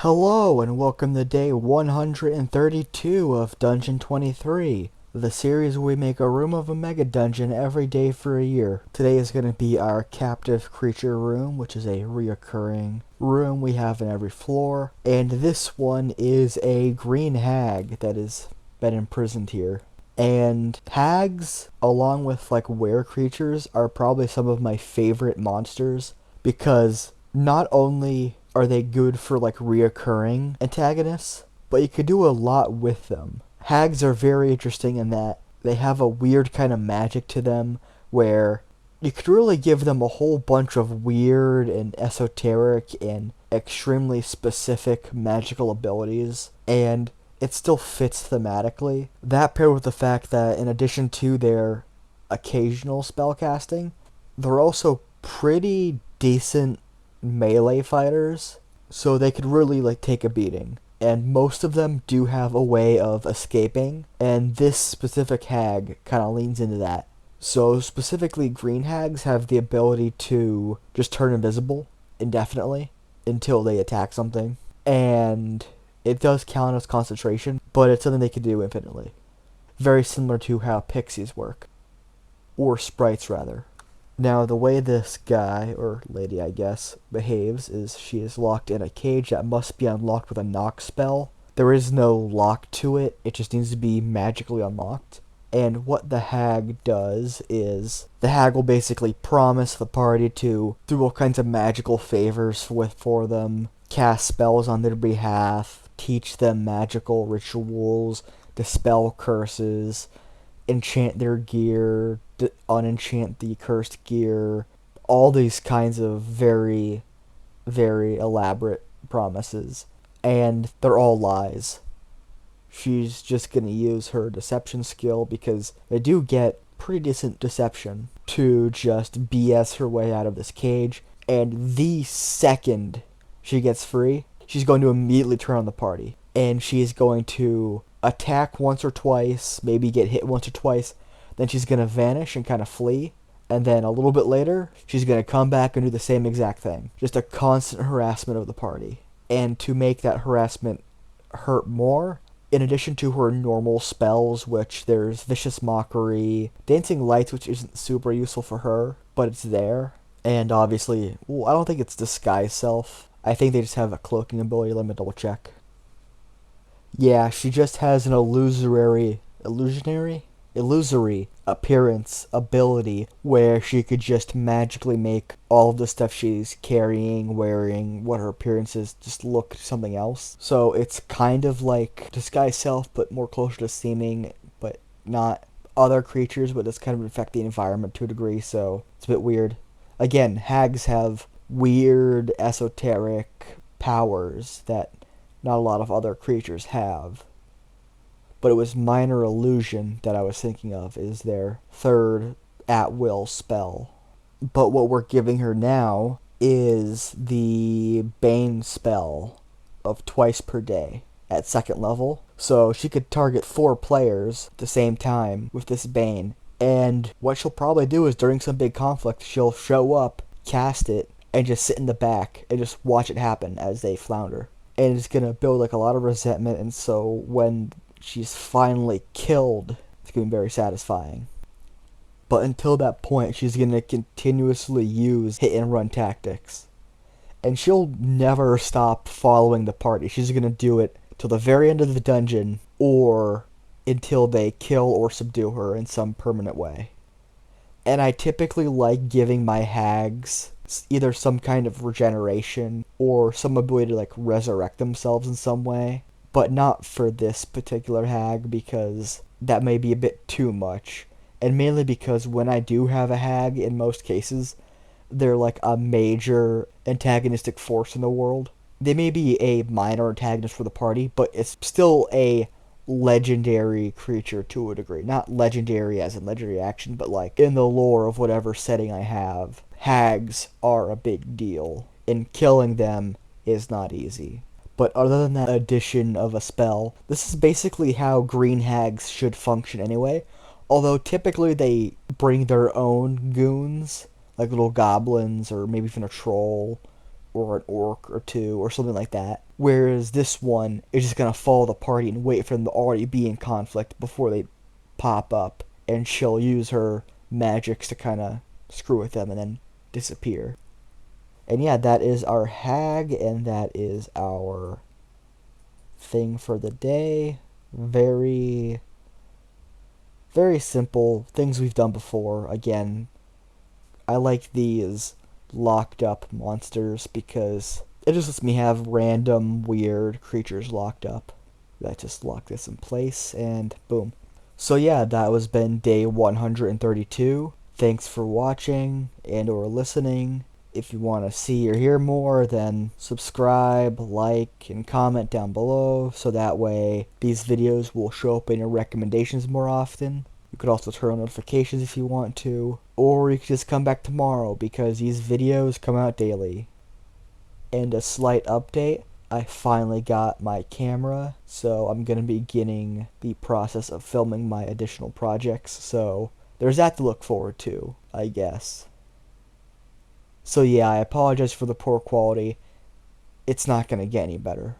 Hello and welcome to day 132 of Dungeon 23, the series where we make a room of a mega dungeon every day for a year. Today is going to be our captive creature room, which is a reoccurring room we have in every floor, and this one is a green hag that has been imprisoned here. And hags, along with like were creatures, are probably some of my favorite monsters because not only are they good for like reoccurring antagonists, but you could do a lot with them. Hags are very interesting in that they have a weird kind of magic to them where you could really give them a whole bunch of weird and esoteric and extremely specific magical abilities, and it still fits thematically. That paired with the fact that in addition to their occasional spellcasting, they're also pretty decent melee fighters, so they could really like take a beating. And most of them do have a way of escaping, and this specific hag kind of leans into that. So specifically, green hags have the ability to just turn invisible indefinitely until they attack something, and it does count as concentration, but it's something they can do infinitely. Very similar to how pixies work, or sprites rather. Now, the way this guy, or lady I guess, behaves is she is locked in a cage that must be unlocked with a knock spell. There is no lock to it, it just needs to be magically unlocked. And what the hag does is, the hag will basically promise the party to do all kinds of magical favors for them, cast spells on their behalf, teach them magical rituals, dispel curses, enchant their gear, unenchant the cursed gear, all these kinds of very, very elaborate promises. And they're all lies. She's just going to use her deception skill because they do get pretty decent deception to just BS her way out of this cage. And the second she gets free, she's going to immediately turn on the party. And she's going to attack once or twice, maybe get hit once or twice, then she's going to vanish and kind of flee, and then a little bit later, she's going to come back and do the same exact thing. Just a constant harassment of the party. And to make that harassment hurt more, in addition to her normal spells, which there's Vicious Mockery, Dancing Lights, which isn't super useful for her, but it's there, and obviously, well, I don't think it's Disguise Self. I think they just have a cloaking ability. Let me double check. Yeah, she just has an illusory appearance ability where she could just magically make all of the stuff she's carrying, wearing, what her appearance is, just look something else. So it's kind of like Disguise Self, but more closer to seeming, but not other creatures, but it's kind of affect the environment to a degree, so it's a bit weird. Again, hags have weird, esoteric powers that not a lot of other creatures have. But it was Minor Illusion that I was thinking of is their third at-will spell. But what we're giving her now is the Bane spell of twice per day at second level. So she could target 4 players at the same time with this Bane. And what she'll probably do is during some big conflict, she'll show up, cast it, and just sit in the back and just watch it happen as they flounder. And it's going to build like a lot of resentment, and so when she's finally killed, it's going to be very satisfying. But until that point, she's going to continuously use hit and run tactics. And she'll never stop following the party. She's going to do it till the very end of the dungeon, or until they kill or subdue her in some permanent way. And I typically like giving my hags either some kind of regeneration or some ability to like resurrect themselves in some way, but not for this particular hag because that may be a bit too much, and mainly because when I do have a hag, in most cases they're like a major antagonistic force in the world. They may be a minor antagonist for the party, but it's still a legendary creature to a degree. Not legendary as in legendary action, but like in the lore of whatever setting I have, hags are a big deal, and killing them is not easy. But other than that addition of a spell, this is basically how green hags should function anyway. Although typically they bring their own goons, like little goblins or maybe even a troll or an orc or two or something like that. Whereas this one is just gonna follow the party and wait for them to already be in conflict before they pop up, and she'll use her magics to kind of screw with them and then disappear. And yeah, that is our hag, and that is our thing for the day. Very, very simple things we've done before. Again, I like these locked up monsters because it just lets me have random weird creatures locked up. That just lock this in place and boom. So yeah, that was been day 132. Thanks for watching and or listening. If you want to see or hear more, then subscribe, like, and comment down below so that way these videos will show up in your recommendations more often. You could also turn on notifications if you want to, or you could just come back tomorrow because these videos come out daily. And a slight update, I finally got my camera, so I'm going to be beginning the process of filming my additional projects, so there's that to look forward to, I guess. So yeah, I apologize for the poor quality. It's not going to get any better.